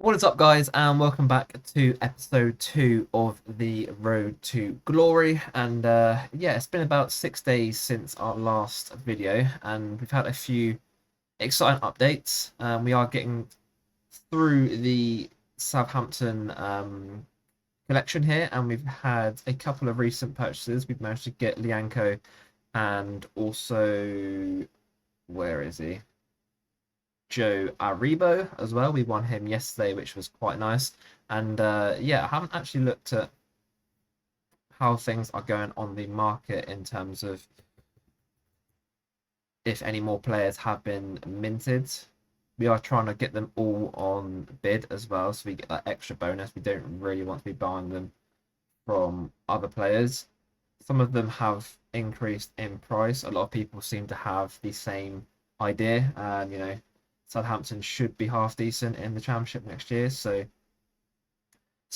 What is up, guys, and welcome back to episode 2 of the Road to Glory. And yeah, it's been about 6 days since our last video, and we've had a few exciting updates. We are getting through the Southampton collection here, and we've had a couple of recent purchases. We've managed to get Lianco and also, where is he? Joe Aribo as well. We won him yesterday, which was quite nice. And yeah, I haven't actually looked at how things are going on the market in terms of if any more players have been minted. We are trying to get them all on bid as well, so we get that extra bonus. We don't really want to be buying them from other players. Some of them have increased in price. A lot of people seem to have the same idea. Southampton should be half decent in the championship next year. So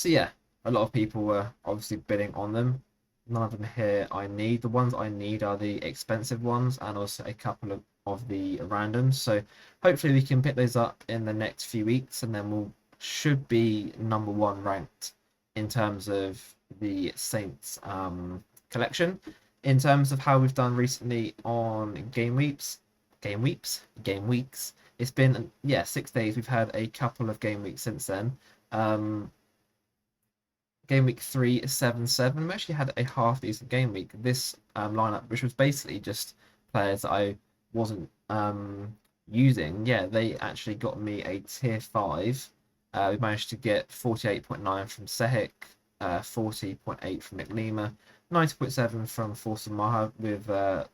yeah, a lot of people were obviously bidding on them. None of them here I need. The ones I need are the expensive ones and also a couple of the randoms. So hopefully we can pick those up in the next few weeks, and then we'll should be number one ranked in terms of the Saints collection. In terms of how we've done recently on game weeks. It's been, yeah, 6 days. We've had a couple of game weeks since then. Um, Game week 3 is 7-7. We actually had a half decent game week. This lineup, which was basically just players that I wasn't using, yeah, they actually got me a tier 5. We managed to get 48.9 from Sehik, 40.8 from Nick Lima, 90.7 from Forza Maha with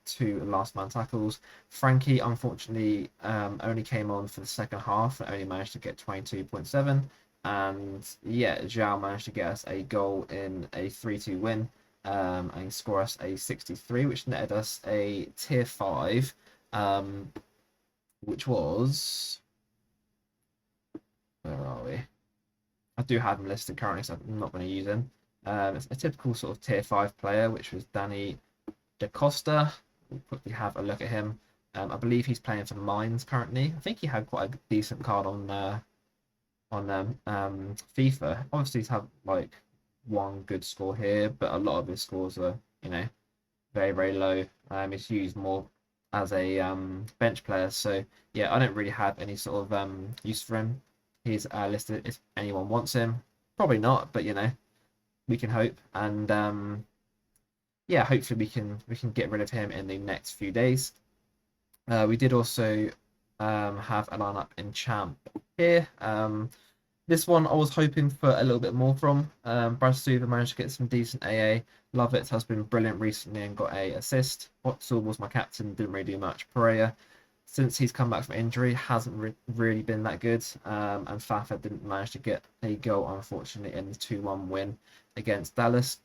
two last man tackles. Frankie, unfortunately, only came on for the second half and only managed to get 22.7. And yeah, Zhao managed to get us a goal in a 3-2 win, and score us a 63, which netted us a tier 5, um, which was, where are we? I do have him listed currently, so I'm not going to use him. It's a typical sort of tier 5 player, which was Danny Da Costa. We'll quickly have a look at him. I believe he's playing for Mines currently. I think he had quite a decent card on FIFA. Obviously, he's had like one good score here, but a lot of his scores are, very, very low. He's used more as a bench player. So yeah, I don't really have any sort of use for him. He's listed if anyone wants him. Probably not, but we can hope. And yeah, hopefully we can get rid of him in the next few days. We did also have a lineup in champ here. This one I was hoping for a little bit more from. Brad Stuver managed to get some decent AA. Lovett has been brilliant recently and got a assist. Otzel was my captain, didn't really do much. Pereira, since he's come back from injury, hasn't really been that good. And Fafa didn't manage to get a goal, unfortunately, in the 2-1 win against Dallas.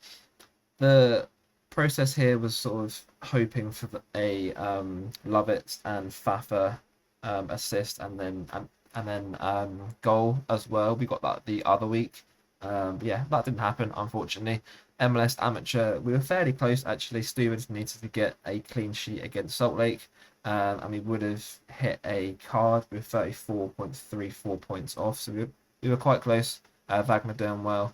The process here was sort of hoping for a Lovett and Fafa assist, and then goal as well. We got that the other week. Yeah, that didn't happen, unfortunately. MLS Amateur, we were fairly close actually. Stewards needed to get a clean sheet against Salt Lake, and we would have hit a card with 34.34 points off. So we were quite close. Wagner doing well.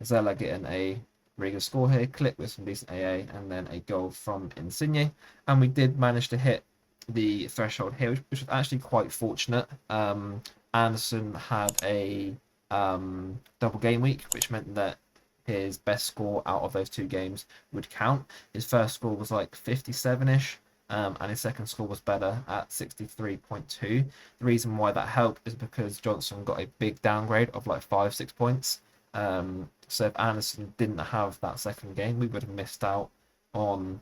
Zella getting a really good score here. Click with some decent AA, and then a goal from Insigne. And we did manage to hit the threshold here, which was actually quite fortunate. Anderson had a double game week, which meant that his best score out of those two games would count. His first score was like 57-ish, and his second score was better at 63.2. The reason why that helped is because Johnson got a big downgrade of like 5-6 points. So if Anderson didn't have that second game, we would have missed out on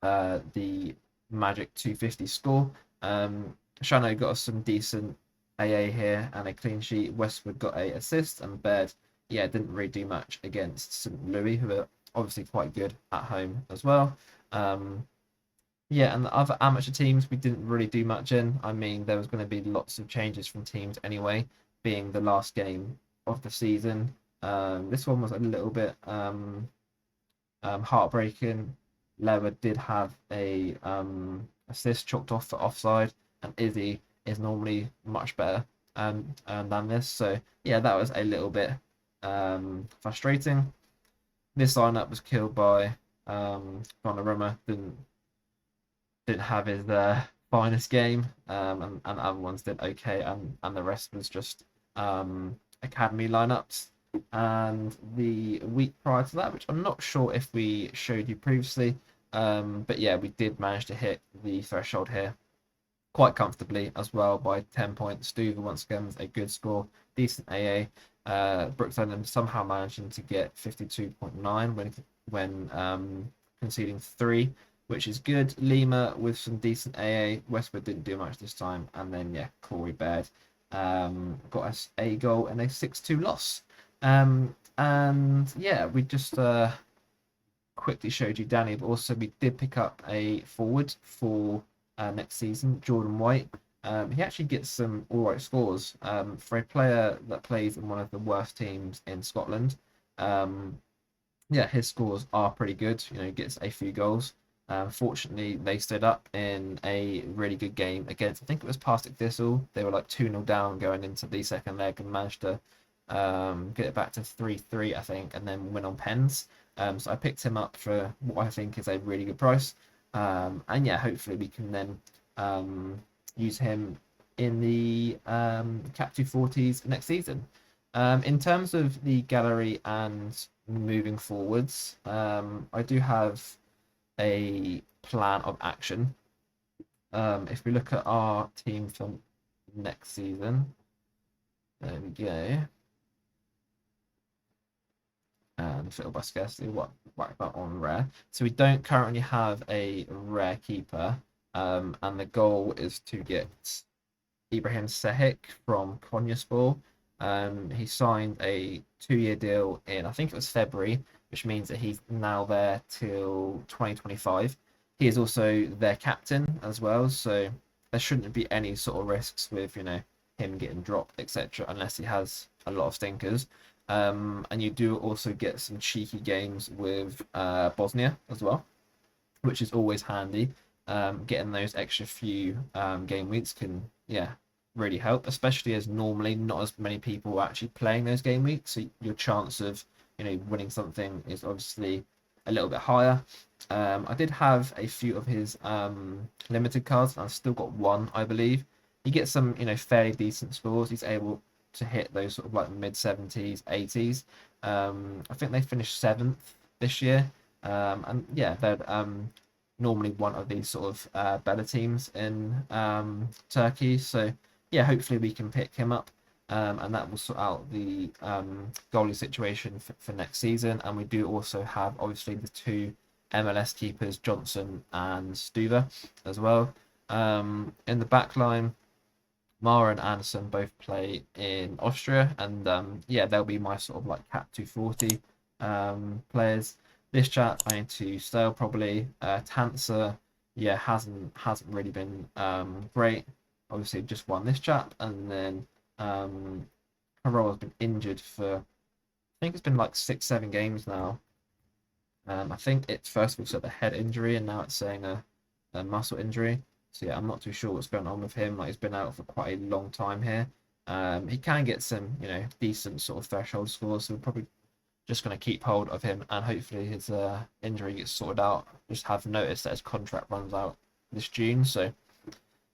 the Magic 250 score. Shano got us some decent AA here and a clean sheet. Westwood got a assist, and Baird, yeah, didn't really do much against St. Louis, who are obviously quite good at home as well. Yeah, and the other amateur teams we didn't really do much in. I mean, there was going to be lots of changes from teams anyway, being the last game of the season. This one was a little bit heartbreaking. Lever did have a assist chalked off for offside, and Izzy is normally much better than this. So yeah, that was a little bit frustrating. This lineup was killed by Donnarumma. Didn't have his finest game, and other ones did okay, and the rest was just academy lineups. And the week prior to that, which I'm not sure if we showed you previously, but yeah, we did manage to hit the threshold here quite comfortably as well by 10 points. Stuver once again was a good score, decent AA. Brooks London somehow managing to get 52.9 when conceding 3, which is good. Lima with some decent AA. Westwood didn't do much this time. And then, yeah, Corey Baird got us a goal and a 6-2 loss. And yeah, we just quickly showed you Danny, but also we did pick up a forward for next season, Jordan White. He actually gets some all right scores for a player that plays in one of the worst teams in Scotland. Um, yeah, his scores are pretty good. You know, he gets a few goals. Fortunately, they stood up in a really good game against, I think it was Partick Thistle. They were like 2-0 down going into the second leg and managed to get it back to 3-3, I think, and then win on pens. So I picked him up for what I think is a really good price. And yeah, hopefully we can then use him in the Cap 240s next season. In terms of the gallery and moving forwards, I do have a plan of action. If we look at our team for next season, there we go. And fill by scarcity, what whack that on rare. So we don't currently have a rare keeper, and the goal is to get Ibrahim Sehik from Konyaspor. He signed a 2-year deal in, I think it was February, which means that he's now there till 2025. He is also their captain as well, so there shouldn't be any sort of risks with, him getting dropped, etc., unless he has a lot of stinkers. And you do also get some cheeky games with Bosnia as well, which is always handy. Getting those extra few game weeks can, yeah, really help, especially as normally not as many people are actually playing those game weeks. So your chance of, winning something is obviously a little bit higher. I did have a few of his limited cards. I've still got one, I believe. He gets some, fairly decent scores. He's able to hit those sort of like mid 70s, 80s. I think they finished 7th this year. And yeah, they're normally one of these sort of better teams in Turkey. So yeah, hopefully we can pick him up. And that will sort out the goalie situation for next season. And we do also have obviously the two MLS keepers, Johnson and Stuver, as well. In the back line, Mara and Anderson both play in Austria, and yeah, they'll be my sort of like Cap 240 players. This chap I need to sell probably. Tanser, yeah, hasn't really been great. Obviously, just won this chap, and then Carroll has been injured for, I think it's been like 6-7 games now. I think it's first of all said a head injury, and now it's saying a muscle injury. So yeah, I'm not too sure what's going on with him. Like he's been out for quite a long time here. He can get some, decent sort of threshold scores. So we're probably just going to keep hold of him, and hopefully his injury gets sorted out. Just have noticed that his contract runs out this June. So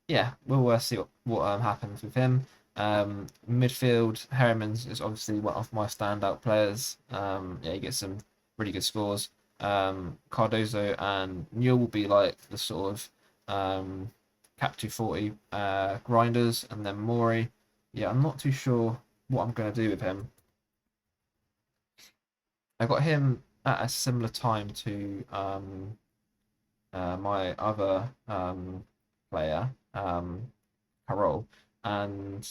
yeah, we'll see what happens with him. Midfield, Herriman's is obviously one of my standout players. Yeah, he gets some really good scores. Cardozo and Newell will be like the sort of Cap 240 grinders, and then Maury. Yeah, I'm not too sure what I'm going to do with him. I got him at a similar time to my other player, Carol, and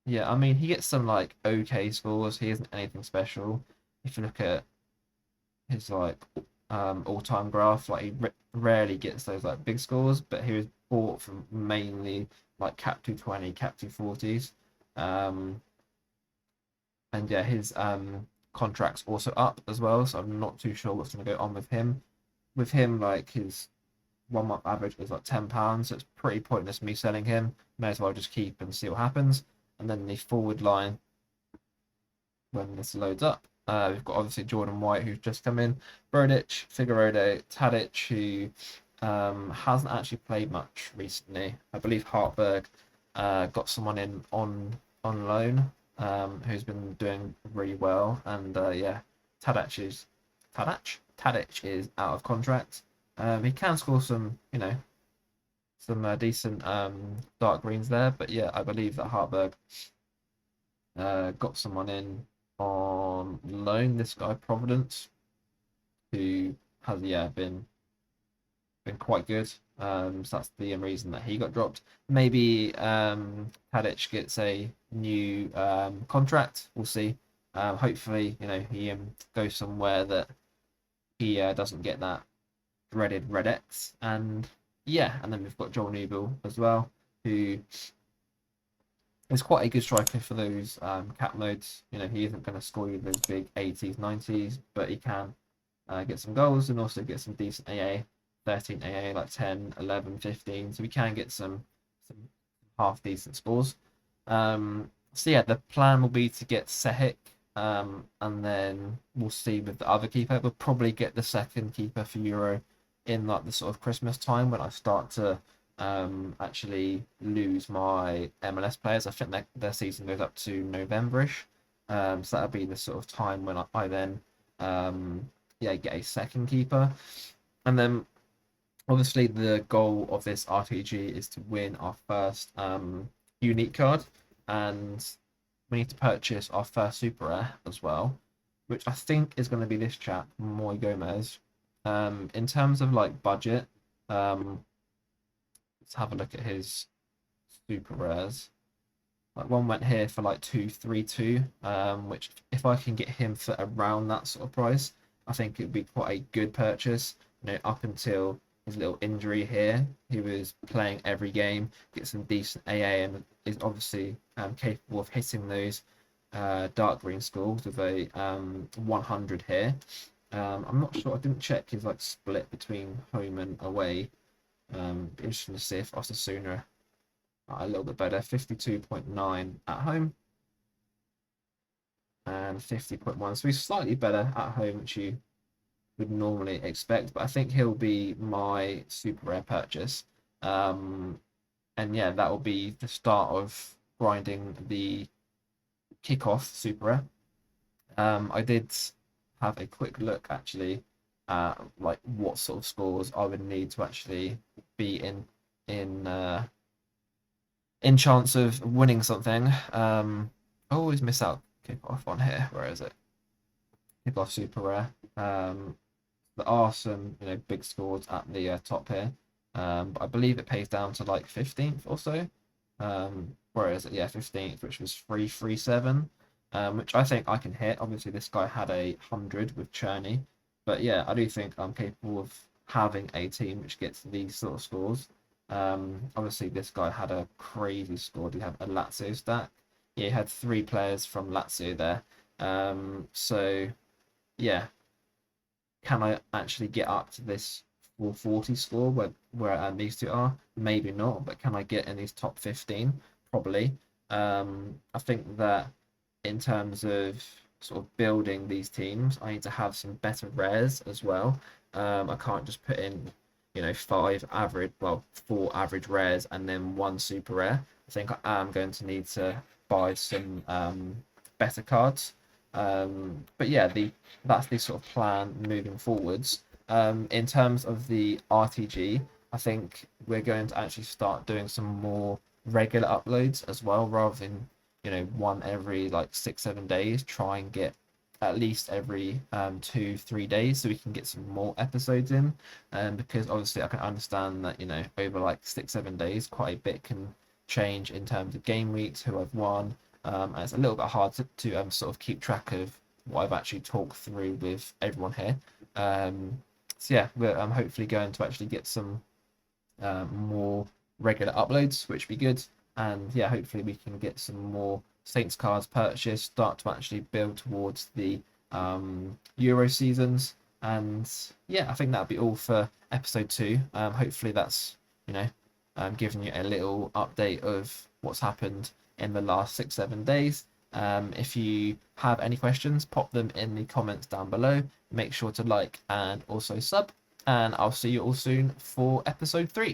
yeah, I mean he gets some like okay scores. He isn't anything special. If you look at his like all-time graph, like he rarely gets those like big scores, but he was bought from mainly like Cap 220, Cap 240s. Um, and yeah, his contract's also up as well, so I'm not too sure what's going to go on with him. With him, like his 1 month average is like £10, so it's pretty pointless me selling him. May as well just keep and see what happens. And then the forward line, when this loads up, we've got obviously Jordan White, who's just come in, Brodic, Figueroa, Tadic, who hasn't actually played much recently. I believe Hartberg got someone in on loan, who's been doing really well, and yeah, Tadic is out of contract. He can score some, some decent dark greens there, but yeah, I believe that Hartberg got someone in on loan. This guy Providence, who has been quite good. So that's the reason that he got dropped. Maybe Tadic gets a new contract. We'll see. Hopefully, he goes somewhere that he doesn't get that dreaded red X. And yeah, and then we've got Joel Newbill as well, who is quite a good striker for those cap modes. He isn't going to score you those big 80s, 90s, but he can get some goals and also get some decent AA, 13 AA, like 10, 11, 15. So we can get some half decent scores. So yeah, the plan will be to get Sehik, and then we'll see with the other keeper. We'll probably get the second keeper for Euro in like the sort of Christmas time when I start to actually lose my MLS players. I think that their season goes up to November-ish. So that'll be the sort of time when I then get a second keeper. And then obviously the goal of this RTG is to win our first unique card, and we need to purchase our first super rare as well, which I think is going to be this chap, Moy Gomez. In terms of like budget, let's have a look at his super rares. Like one went here for like 232, which if I can get him for around that sort of price, I think it would be quite a good purchase. Up until his little injury here, he was playing every game, get some decent AA, and is obviously capable of hitting those dark green scores with a 100 here. I'm not sure. I didn't check his like split between home and away. Interesting to see if Osasuna are a little bit better. 52.9 at home and 50.1. So he's slightly better at home, which you would normally expect. But I think he'll be my super rare purchase. And yeah, that will be the start of grinding the kickoff super rare. I did have a quick look actually at like what sort of scores I would need to actually be in chance of winning something. I always miss out kickoff on here. Where is it? Kickoff super rare. There are some big scores at the top here. But I believe it pays down to like 15th or so. Where is it? Yeah, 15th, which was 337. Which I think I can hit. Obviously, this guy had a 100 with Cherney, but yeah, I do think I'm capable of having a team which gets these sort of scores. Obviously, this guy had a crazy score. Did he have a Lazio stack? Yeah, he had 3 players from Lazio there. So yeah, can I actually get up to this 440 score where these two are? Maybe not, but can I get in these top 15? Probably. I think that in terms of sort of building these teams, I need to have some better rares as well. I can't just put in, 4 average rares and then 1 super rare. I think I am going to need to buy some better cards. But yeah, that's the sort of plan moving forwards. In terms of the RTG, I think we're going to actually start doing some more regular uploads as well, rather than one every like 6-7 days. Try and get at least every 2-3 days so we can get some more episodes in. Because obviously I can understand that over like 6-7 days quite a bit can change in terms of game weeks, who I've won, and it's a little bit hard to sort of keep track of what I've actually talked through with everyone here. So yeah, I'm hopefully going to actually get some more regular uploads, which would be good. And yeah, hopefully we can get some more Saints cards purchased, start to actually build towards the Euro seasons. And yeah, I think that'll be all for episode 2. Hopefully that's, you know, giving you a little update of what's happened in the last 6-7 days. If you have any questions, pop them in the comments down below. Make sure to like and also sub, and I'll see you all soon for episode 3.